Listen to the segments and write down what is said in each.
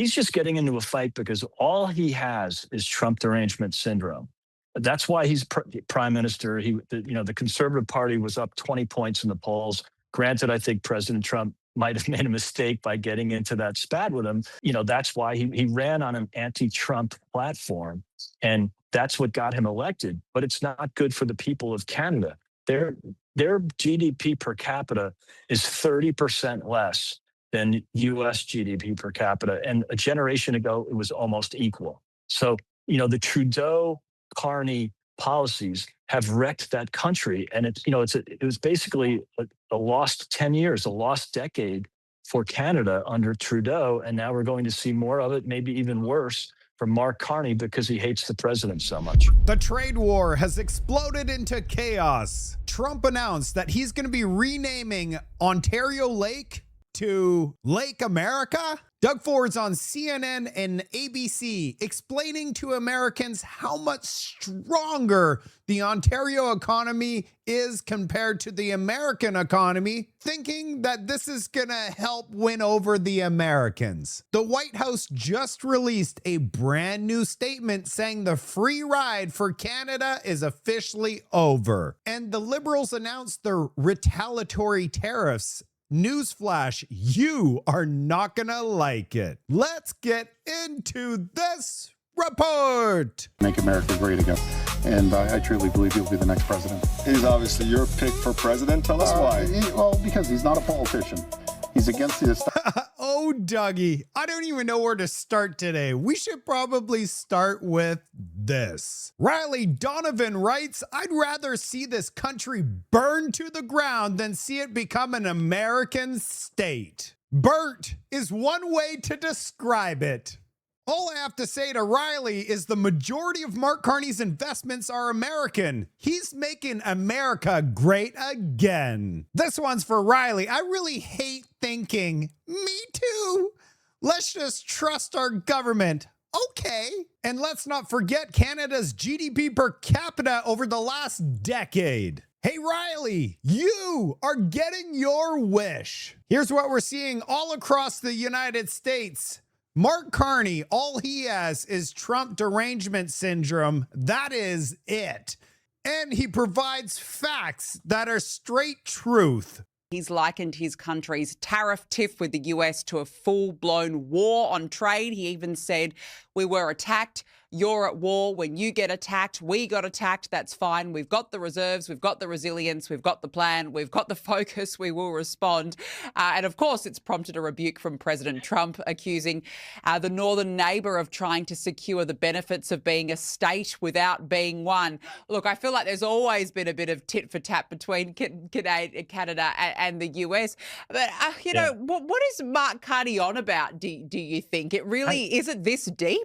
He's just getting into a fight because all he has is Trump derangement syndrome. That's why he's prime minister. The Conservative Party was up 20 points in the polls. Granted, I think President Trump might have made a mistake by getting into that spat with him. That's why he ran on an anti-Trump platform, and that's what got him elected. But it's not good for the people of Canada. Their GDP per capita is 30% less than U.S. GDP per capita, and a generation ago it was almost equal. So the Trudeau Carney policies have wrecked that country, and it was basically a lost 10 years, a lost decade for Canada under Trudeau, and now we're going to see more of it, maybe even worse, from Mark Carney because he hates the president so much. The trade war has exploded into chaos. Trump announced that he's going to be renaming Ontario Lake to Lake America. Doug Ford's on CNN and ABC explaining to Americans how much stronger the Ontario economy is compared to the American economy, thinking that this is gonna help win over the Americans. The White House just released a brand new statement saying the free ride for Canada is officially over. And the Liberals announced their retaliatory tariffs. Newsflash, you are not gonna like it. Let's get into this report. Make America great again. And I truly believe he'll be the next president. He's obviously your pick for president. Tell us why. Because he's not a politician. He's against the Oh, Dougie, I don't even know where to start today. We should probably start with this. Riley Donovan writes, I'd rather see this country burn to the ground than see it become an American state. Burnt is one way to describe it. All I have to say to Riley is the majority of Mark Carney's investments are American. He's making America great again. This one's for Riley. I really hate thinking, me too. Let's just trust our government. Okay. And let's not forget Canada's GDP per capita over the last decade. Hey, Riley, you are getting your wish. Here's what we're seeing all across the United States. Mark Carney, all he has is Trump derangement syndrome. That is it. And he provides facts that are straight truth. He's likened his country's tariff tiff with the US to a full-blown war on trade. He even said, we were attacked. You're at war. When you get attacked, we got attacked. That's fine. We've got the reserves. We've got the resilience. We've got the plan. We've got the focus. We will respond. And of course, it's prompted a rebuke from President Trump, accusing the northern neighbour of trying to secure the benefits of being a state without being one. Look, I feel like there's always been a bit of tit for tat between Canada and the US. But, what is Mark Carney on about, do you think? It really, is it this deep?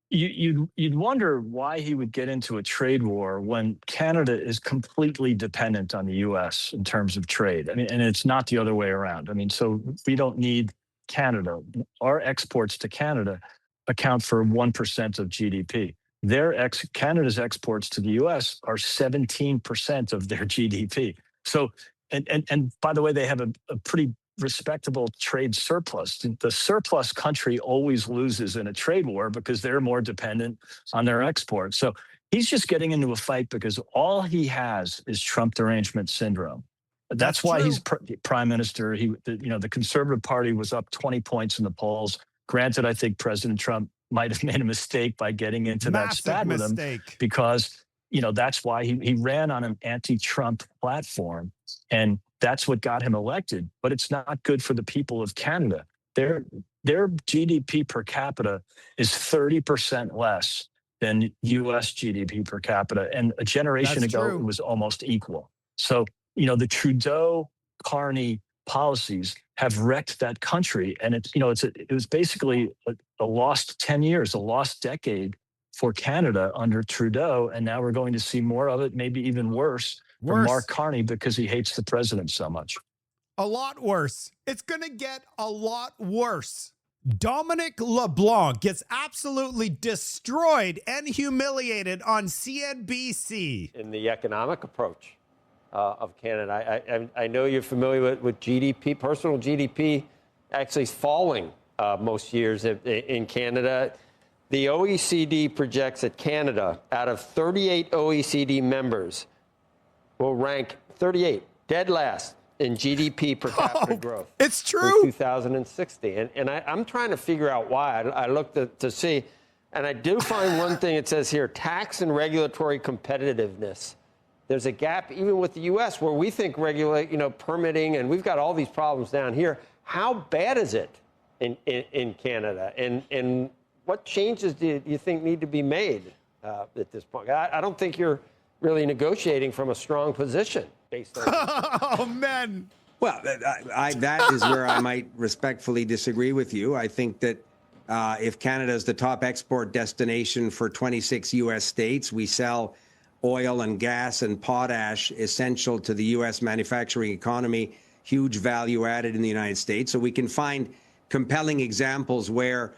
You'd wonder why he would get into a trade war when Canada is completely dependent on the U.S. in terms of trade. I mean, and it's not the other way around. I mean, so we don't need Canada. Our exports to Canada account for 1% of GDP. Canada's exports to the U.S. are 17% of their GDP. So, and by the way, they have a pretty respectable trade surplus. The surplus country always loses in a trade war because they're more dependent on their exports. So he's just getting into a fight because all he has is Trump derangement syndrome. That's why he's prime minister. The Conservative Party was up 20 points in the polls. Granted, I think President Trump might have made a mistake by getting into that spat with him because that's why he ran on an anti-Trump platform, and that's what got him elected. But it's not good for the people of Canada. Their GDP per capita is 30% less than U.S. GDP per capita, and a generation ago it was almost equal. So the Trudeau Carney policies have wrecked that country, and it was basically a lost 10 years, a lost decade for Canada under Trudeau, and now we're going to see more of it, maybe even worse, from Mark Carney because he hates the president so much. A lot worse. It's going to get a lot worse. Dominic LeBlanc gets absolutely destroyed and humiliated on CNBC. In the economic approach of Canada, I know you're familiar with GDP. Personal GDP actually is falling most years in Canada. The OECD projects that Canada, out of 38 OECD members, will rank 38, dead last in GDP per capita growth. It's true. In 2060. And I'm trying to figure out why. I looked to see, and I do find one thing. It says here, tax and regulatory competitiveness. There's a gap even with the U.S. where we think permitting, and we've got all these problems down here. How bad is it in Canada? And what changes do you think need to be made at this point? I don't think you're really negotiating from a strong position based on. Oh, man. Well, that is where I might respectfully disagree with you. I think that if Canada is the top export destination for 26 U.S. states, we sell oil and gas and potash essential to the U.S. manufacturing economy, huge value added in the United States. So we can find compelling examples where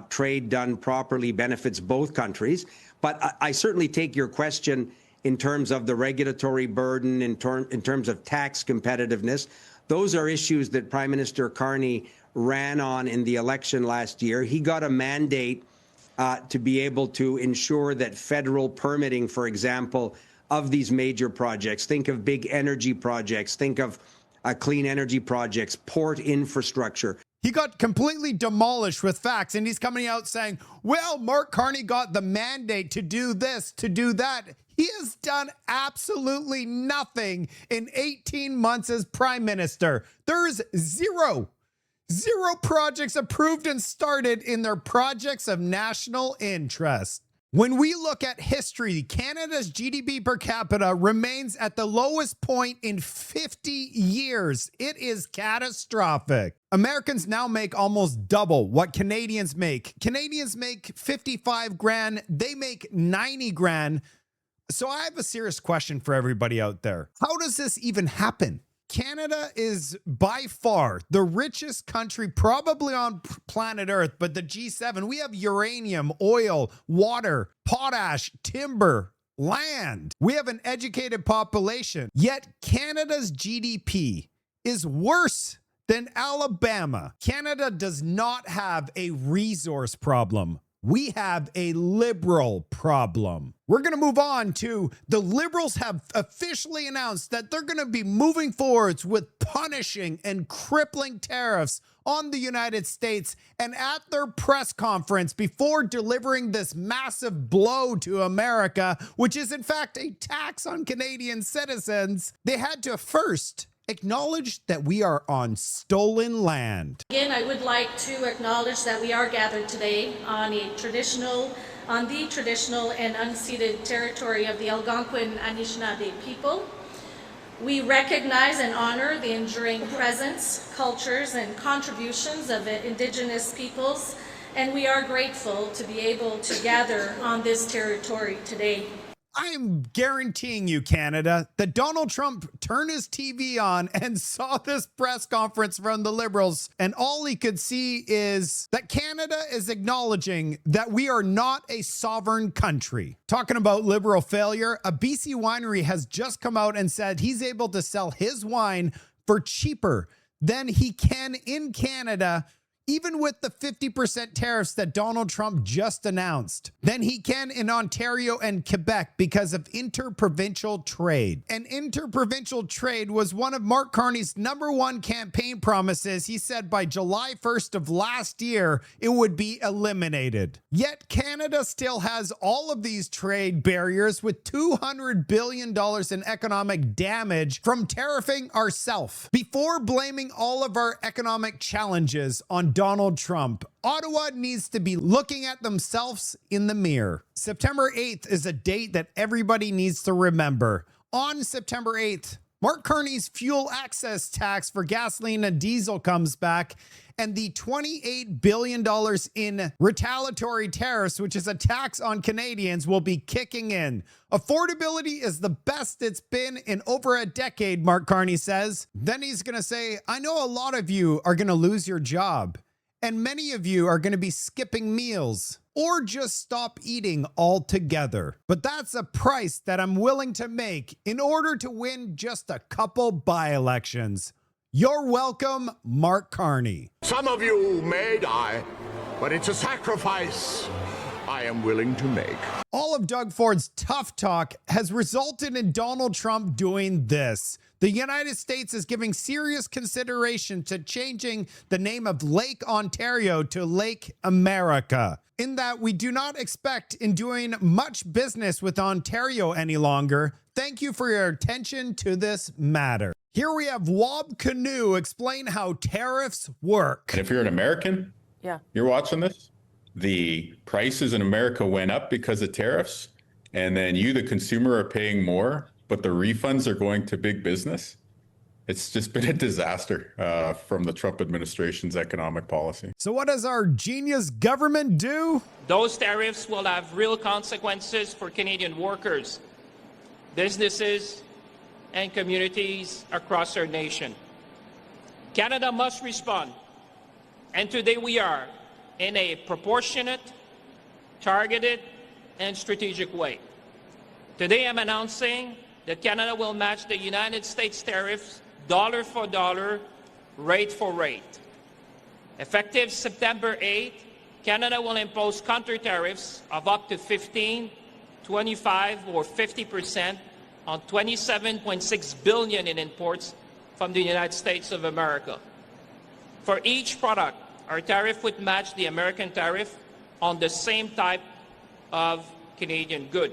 trade done properly benefits both countries. But I certainly take your question in terms of the regulatory burden, in terms of tax competitiveness. Those are issues that Prime Minister Carney ran on in the election last year. He got a mandate to be able to ensure that federal permitting, for example, of these major projects, think of big energy projects, think of clean energy projects, port infrastructure. He got completely demolished with facts, and he's coming out saying, well, Mark Carney got the mandate to do this, to do that. He has done absolutely nothing in 18 months as prime minister. There's zero projects approved and started in their projects of national interest. When we look at history, Canada's GDP per capita remains at the lowest point in 50 years. It is catastrophic. Americans now make almost double what Canadians make. Canadians make 55 grand. They make 90 grand. So I have a serious question for everybody out there. How does this even happen? Canada is by far the richest country probably on planet Earth, but the G7, we have uranium, oil, water, potash, timber, land. We have an educated population, yet Canada's GDP is worse than Alabama. Canada does not have a resource problem. We have a liberal problem. We're going to move on to the Liberals have officially announced that they're going to be moving forwards with punishing and crippling tariffs on the United States. And at their press conference before delivering this massive blow to America, which is in fact a tax on Canadian citizens, they had to first acknowledge that we are on stolen land. Again, I would like to acknowledge that we are gathered today on the traditional and unceded territory of the Algonquin Anishinaabe people. We recognize and honor the enduring presence, cultures, and contributions of the Indigenous peoples, and we are grateful to be able to gather on this territory today. I'm guaranteeing you, Canada, that Donald Trump turned his TV on and saw this press conference from the Liberals, and all he could see is that Canada is acknowledging that we are not a sovereign country. Talking about Liberal failure, a BC winery has just come out and said he's able to sell his wine for cheaper than he can in Canada, even with the 50% tariffs that Donald Trump just announced, than he can in Ontario and Quebec because of interprovincial trade. And interprovincial trade was one of Mark Carney's #1 campaign promises. He said by July 1st of last year, it would be eliminated. Yet Canada still has all of these trade barriers with $200 billion in economic damage from tariffing ourselves. Before blaming all of our economic challenges on Donald Trump, Ottawa needs to be looking at themselves in the mirror. September 8th is a date that everybody needs to remember. On September 8th, Mark Carney's fuel access tax for gasoline and diesel comes back, and the $28 billion in retaliatory tariffs, which is a tax on Canadians, will be kicking in. Affordability is the best it's been in over a decade, Mark Carney says. Then he's going to say, I know a lot of you are going to lose your job, and many of you are going to be skipping meals or just stop eating altogether. But that's a price that I'm willing to make in order to win just a couple by-elections. You're welcome, Mark Carney. Some of you may die, but it's a sacrifice I am willing to make. All of Doug Ford's tough talk has resulted in Donald Trump doing this. The United States is giving serious consideration to changing the name of Lake Ontario to Lake America, in that we do not expect in doing much business with Ontario any longer. Thank you for your attention to this matter. Here we have Wob Canoe explain how tariffs work. And if you're an American, you're watching this, the prices in America went up because of tariffs, and then you, the consumer, are paying more, but the refunds are going to big business. It's just been a disaster from the Trump administration's economic policy. So what does our genius government do? Those tariffs will have real consequences for Canadian workers, businesses, and communities across our nation. Canada must respond, and today we are, in a proportionate, targeted, and strategic way. Today I'm announcing that Canada will match the United States tariffs dollar for dollar, rate for rate. Effective September 8th, Canada will impose counter tariffs of up to 15, 25, or 50% on $27.6 billion in imports from the United States of America. For each product, our tariff would match the American tariff on the same type of Canadian good.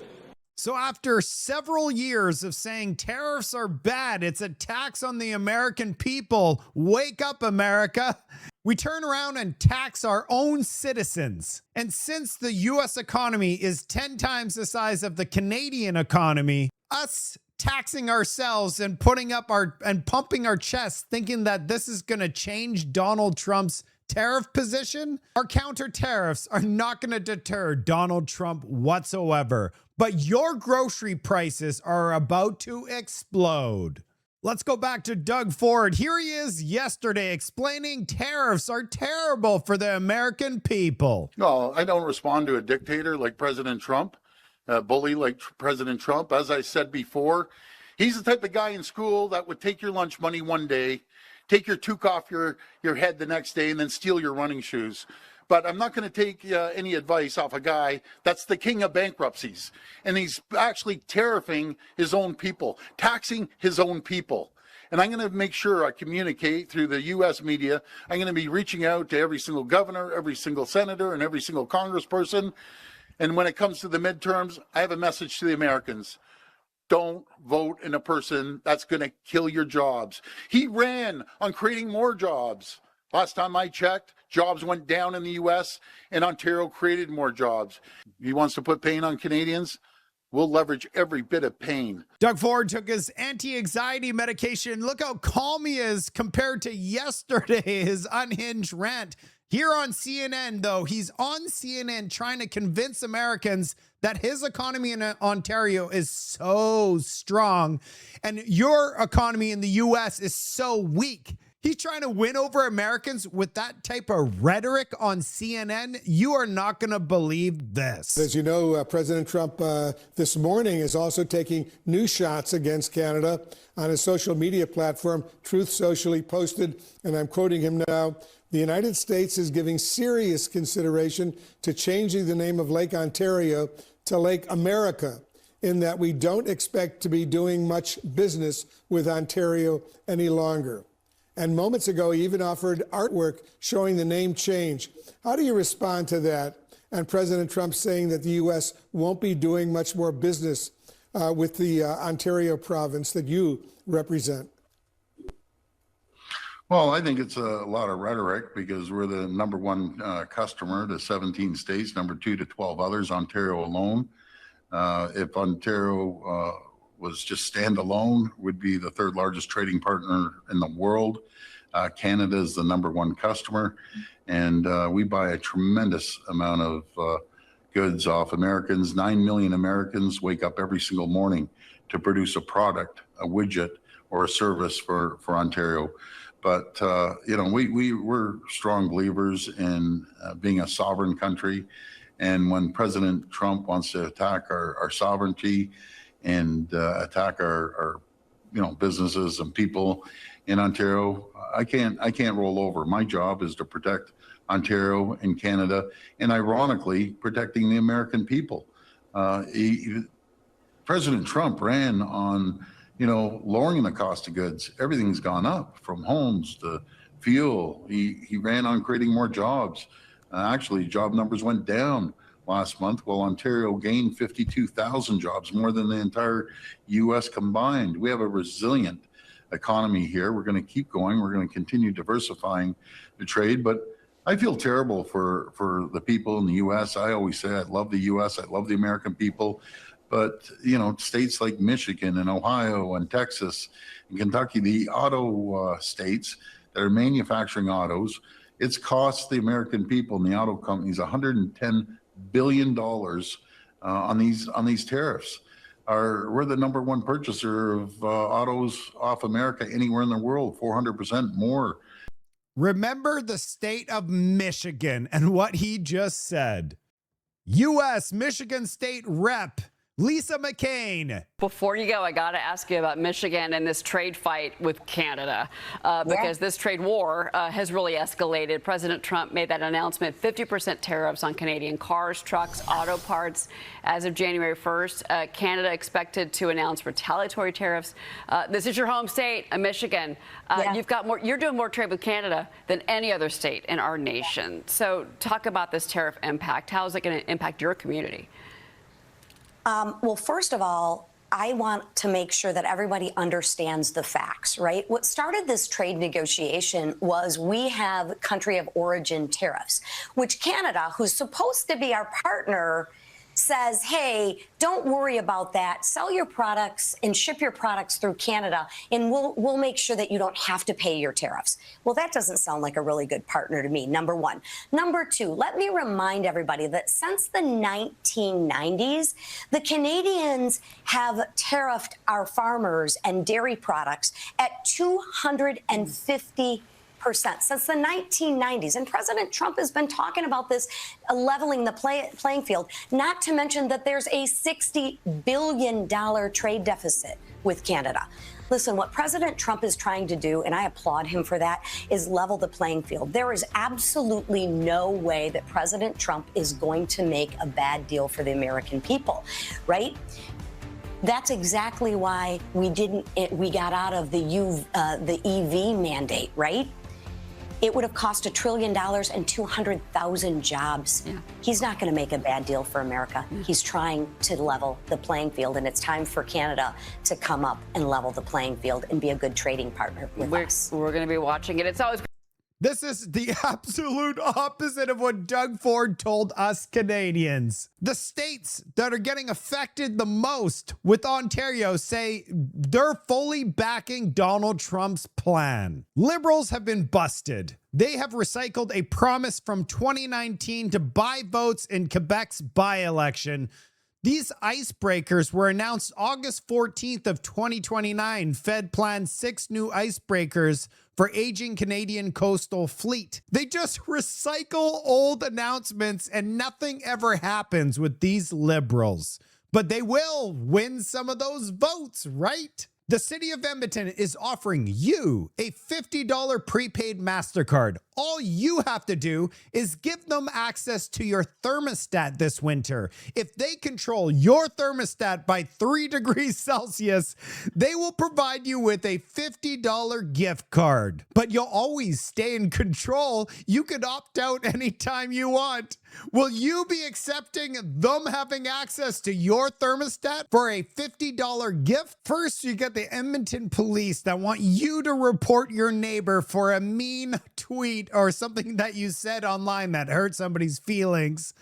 So after several years of saying tariffs are bad, it's a tax on the American people, wake up, America, we turn around and tax our own citizens. And since the US economy is 10 times the size of the Canadian economy, us taxing ourselves and putting up and pumping our chests thinking that this is going to change Donald Trump's tariff position, our counter tariffs are not going to deter Donald Trump whatsoever. But your grocery prices are about to explode. Let's go back to Doug Ford. Here he is yesterday explaining tariffs are terrible for the American people. No, I don't respond to a dictator like President Trump, a bully like President Trump. As I said before, he's the type of guy in school that would take your lunch money one day, take your toque off your head the next day, and then steal your running shoes. But I'm not going to take any advice off a guy that's the king of bankruptcies. And he's actually tariffing his own people, taxing his own people. And I'm going to make sure I communicate through the U.S. media. I'm going to be reaching out to every single governor, every single senator, and every single congressperson. And when it comes to the midterms, I have a message to the Americans. Don't vote in a person that's going to kill your jobs. He ran on creating more jobs. Last time I checked, jobs went down in the U.S. and Ontario created more jobs. He wants to put pain on Canadians. We'll leverage every bit of pain. Doug Ford took his anti-anxiety medication. Look how calm he is compared to yesterday, his unhinged rant. Here on CNN, though, he's on CNN trying to convince Americans that his economy in Ontario is so strong and your economy in the U.S. is so weak. He's trying to win over Americans with that type of rhetoric on CNN. You are not going to believe this. As you know, President Trump this morning is also taking new shots against Canada on his social media platform. Truth Socially posted, and I'm quoting him now, "The United States is giving serious consideration to changing the name of Lake Ontario to Lake America, in that we don't expect to be doing much business with Ontario any longer." And moments ago, he even offered artwork showing the name change. How do you respond to that? And President Trump saying that the U.S. won't be doing much more business with the Ontario province that you represent? Well, I think it's a lot of rhetoric because we're the number one customer to 17 states, number 2 to 12 others, Ontario alone. If Ontario was just standalone, would be the third largest trading partner in the world. Canada is the number one customer, and we buy a tremendous amount of goods off Americans. 9 million Americans wake up every single morning to produce a product, a widget, or a service for Ontario. But, you know, we're strong believers in being a sovereign country. And when President Trump wants to attack our sovereignty and attack our businesses and people, in Ontario, I can't roll over. My job is to protect Ontario and Canada, and ironically, protecting the American people. President Trump ran on, lowering the cost of goods. Everything's gone up, from homes to fuel. He ran on creating more jobs. Actually, job numbers went down last month, while Ontario gained 52,000 jobs, more than the entire U.S. combined. We have a resilient economy here. We're going to keep going. We're going to continue diversifying the trade, but I feel terrible for the people in the U.S. I always say I love the U.S. I love the American people. But, states like Michigan and Ohio and Texas and Kentucky, the auto states that are manufacturing autos, it's cost the American people and the auto companies $110 billion on these tariffs. We're the number one purchaser of autos off America anywhere in the world, 400% more. Remember the state of Michigan and what he just said. U.S. Michigan State Rep Lisa McCain. Before you go, I got to ask you about Michigan and this trade fight with Canada, because this trade war has really escalated. President Trump made that announcement, 50% tariffs on Canadian cars, trucks, auto parts. As of January 1st, Canada expected to announce retaliatory tariffs. This is your home state, Michigan. You're doing more trade with Canada than any other state in our nation. So talk about this tariff impact. How is it going to impact your community? Well, first of all, I want to make sure that everybody understands the facts, right? What started this trade negotiation was we have country of origin tariffs, which Canada, who's supposed to be our partner, says, hey, don't worry about that. Sell your products and ship your products through Canada, and we'll make sure that you don't have to pay your tariffs. Well, that doesn't sound like a really good partner to me, number one. Number two, let me remind everybody that since the 1990s, the Canadians have tariffed our farmers and dairy products at 250% since the 1990s. And President Trump has been talking about this leveling the playing field, not to mention that there's a $60 billion trade deficit with Canada. Listen, what President Trump is trying to do, and I applaud him for that, is level the playing field. There is absolutely no way that President Trump is going to make a bad deal for the American people, right? That's exactly why we got out of the EV mandate, right? It would have cost $1 trillion and 200,000 jobs. Yeah. He's not going to make a bad deal for America. Yeah. He's trying to level the playing field, and it's time for Canada to come up and level the playing field and be a good trading partner with us. We're going to be watching it. It's always. This is the absolute opposite of what Doug Ford told us Canadians. The states that are getting affected the most with Ontario say they're fully backing Donald Trump's plan. Liberals have been busted. They have recycled a promise from 2019 to buy votes in Quebec's by-election. These icebreakers were announced August 14th of 2029. Fed plans 6 new icebreakers for aging Canadian coastal fleet. They just recycle old announcements and nothing ever happens with these liberals. But they will win some of those votes, right? The city of Edmonton is offering you a $50 prepaid MasterCard. All you have to do is give them access to your thermostat this winter. If they control your thermostat by 3 degrees Celsius, they will provide you with a $50 gift card. But you'll always stay in control. You can opt out anytime you want. Will you be accepting them having access to your thermostat for a $50 gift? First, you get the Edmonton police that want you to report your neighbor for a mean tweet or something that you said online that hurt somebody's feelings.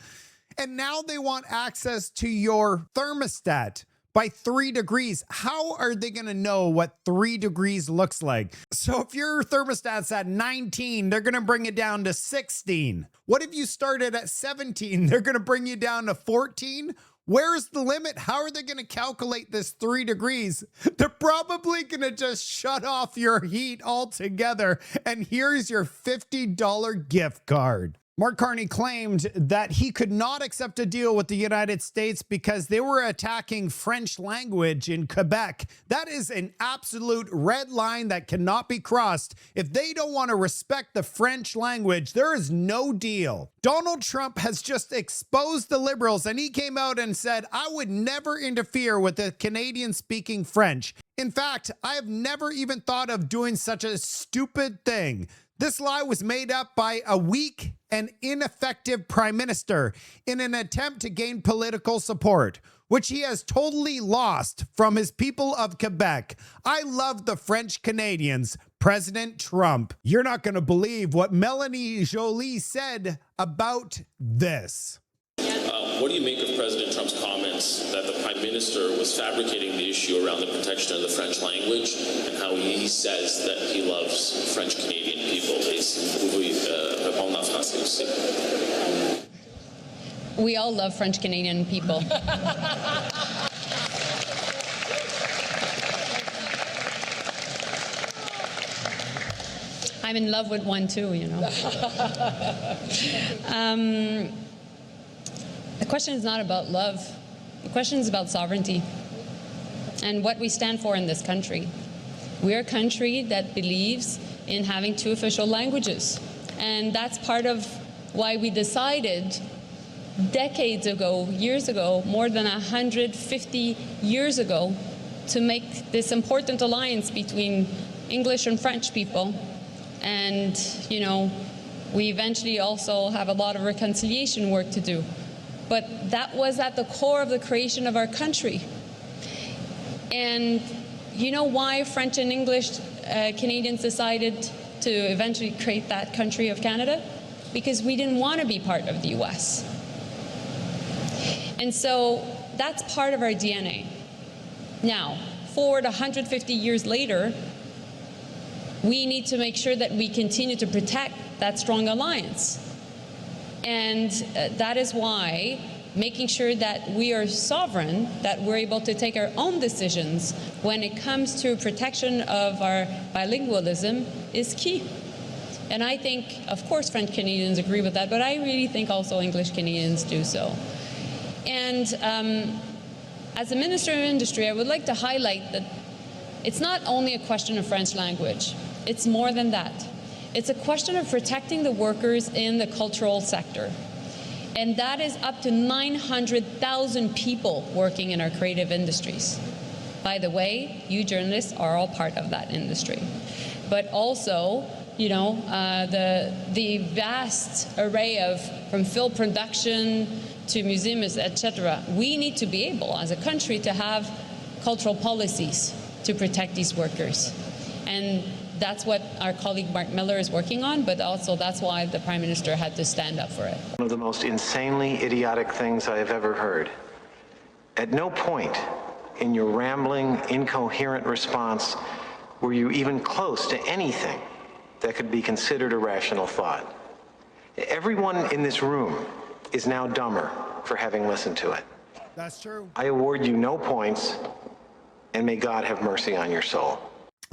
And now they want access to your thermostat by 3 degrees. How are they going to know what 3 degrees looks like? So if your thermostat's at 19, they're going to bring it down to 16. What if you started at 17? They're going to bring you down to 14? Where's the limit? How are they going to calculate this 3 degrees? They're probably going to just shut off your heat altogether. And here's your $50 gift card. Mark Carney claimed that he could not accept a deal with the United States because they were attacking French language in Quebec. That is an absolute red line that cannot be crossed. If they don't want to respect the French language, there is no deal. Donald Trump has just exposed the Liberals, and he came out and said, I would never interfere with the Canadian speaking French. In fact, I have never even thought of doing such a stupid thing. This lie was made up by a weak and ineffective prime minister in an attempt to gain political support, which he has totally lost from his people of Quebec. I love the French Canadians, President Trump. You're not going to believe what Melanie Joly said about this. What do you make of President Trump's comments that the Prime Minister was fabricating the issue around the protection of the French language and how he says that he loves French Canadian people? Répondre en français aussi. We all love French Canadian people. I'm in love with one too, you know. The question is not about love. The question is about sovereignty and what we stand for in this country. We're a country that believes in having two official languages. And that's part of why we decided decades ago, years ago, more than 150 years ago, to make this important alliance between English and French people. And, you know, we eventually also have a lot of reconciliation work to do. But that was at the core of the creation of our country. And you know why French and English Canadians decided to eventually create that country of Canada? Because we didn't want to be part of the US. And so that's part of our DNA. Now, forward 150 years later, we need to make sure that we continue to protect that strong alliance. And that is why making sure that we are sovereign, that we're able to take our own decisions when it comes to protection of our bilingualism is key. And I think, of course, French Canadians agree with that, but I really think also English Canadians do so. And as a Minister of Industry, I would like to highlight that it's not only a question of French language, it's more than that. It's a question of protecting the workers in the cultural sector. And that is up to 900,000 people working in our creative industries. By the way, you journalists are all part of that industry. But also, you know, the vast array of, from film production to museums, etc. We need to be able, as a country, to have cultural policies to protect these workers. And that's what our colleague Mark Miller is working on, but also that's why the Prime Minister had to stand up for it. One of the most insanely idiotic things I have ever heard. At no point in your rambling, incoherent response were you even close to anything that could be considered a rational thought. Everyone in this room is now dumber for having listened to it. That's true. I award you no points, and may God have mercy on your soul.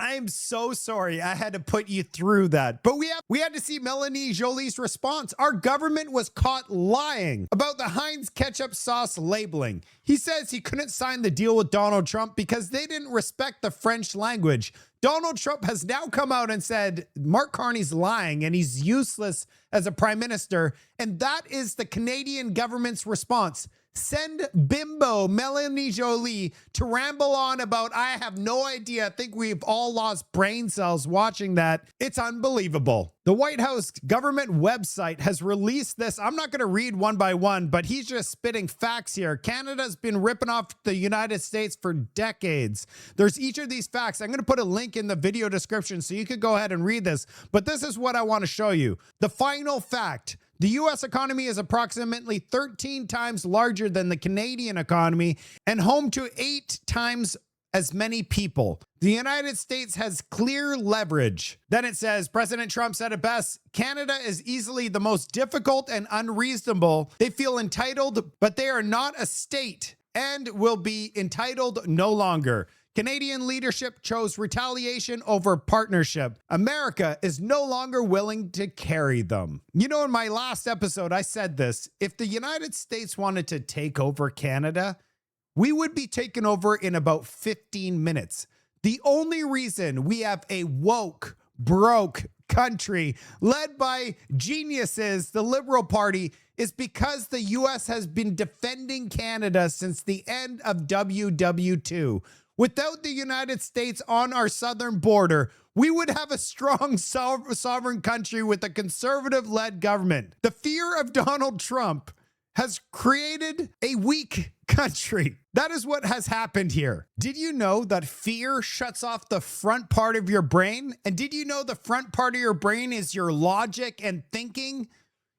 I'm so sorry I had to put you through that. But we had to see Melanie Joly's response. Our government was caught lying about the Heinz ketchup sauce labeling. He says he couldn't sign the deal with Donald Trump because they didn't respect the French language. Donald Trump has now come out and said Mark Carney's lying and he's useless as a prime minister. And that is the Canadian government's response. Send bimbo Melanie Joly to ramble on about I have no idea. I think we've all lost brain cells watching that. It's unbelievable. The White House government website has released this. I'm not going to read one by one, but he's just spitting facts here. Canada's been ripping off the United States for decades. There's each of these facts. I'm going to put a link in the video description so you could go ahead and read this. But this is what I want to show you. The final fact. The U.S. economy is approximately 13 times larger than the Canadian economy and home to 8 times as many people. The United States has clear leverage. Then it says, President Trump said it best, Canada is easily the most difficult and unreasonable. They feel entitled, but they are not a state and will be entitled no longer. Canadian leadership chose retaliation over partnership. America is no longer willing to carry them. You know, in my last episode, I said this: if the United States wanted to take over Canada, we would be taken over in about 15 minutes. The only reason we have a woke, broke country led by geniuses, the Liberal Party, is because the U.S. has been defending Canada since the end of WW2. Without the United States on our southern border, we would have a strong sovereign country with a conservative-led government. The fear of Donald Trump has created a weak country. That is what has happened here. Did you know that fear shuts off the front part of your brain? And did you know the front part of your brain is your logic and thinking?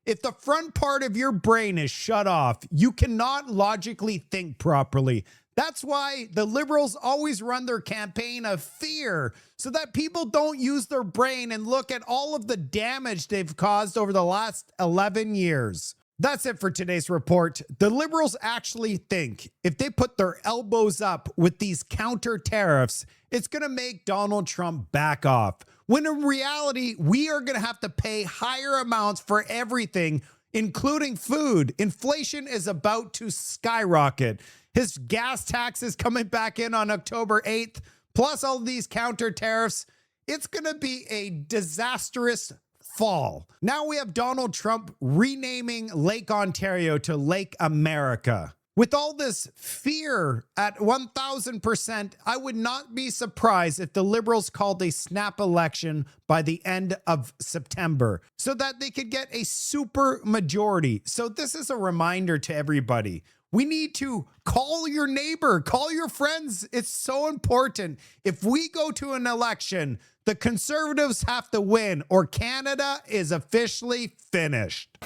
If the front part of your brain is shut off, you cannot logically think properly. That's why the Liberals always run their campaign of fear, so that people don't use their brain and look at all of the damage they've caused over the last 11 years. That's it for today's report. The Liberals actually think if they put their elbows up with these counter tariffs, it's going to make Donald Trump back off. When in reality, we are going to have to pay higher amounts for everything, including food. Inflation is about to skyrocket. His gas tax is coming back in on October 8th, plus all these counter tariffs. It's going to be a disastrous fall. Now we have Donald Trump renaming Lake Ontario to Lake America. With all this fear at 1,000%, I would not be surprised if the Liberals called a snap election by the end of September so that they could get a super majority. So this is a reminder to everybody. We need to call your neighbor, call your friends. It's so important. If we go to an election, the Conservatives have to win or Canada is officially finished.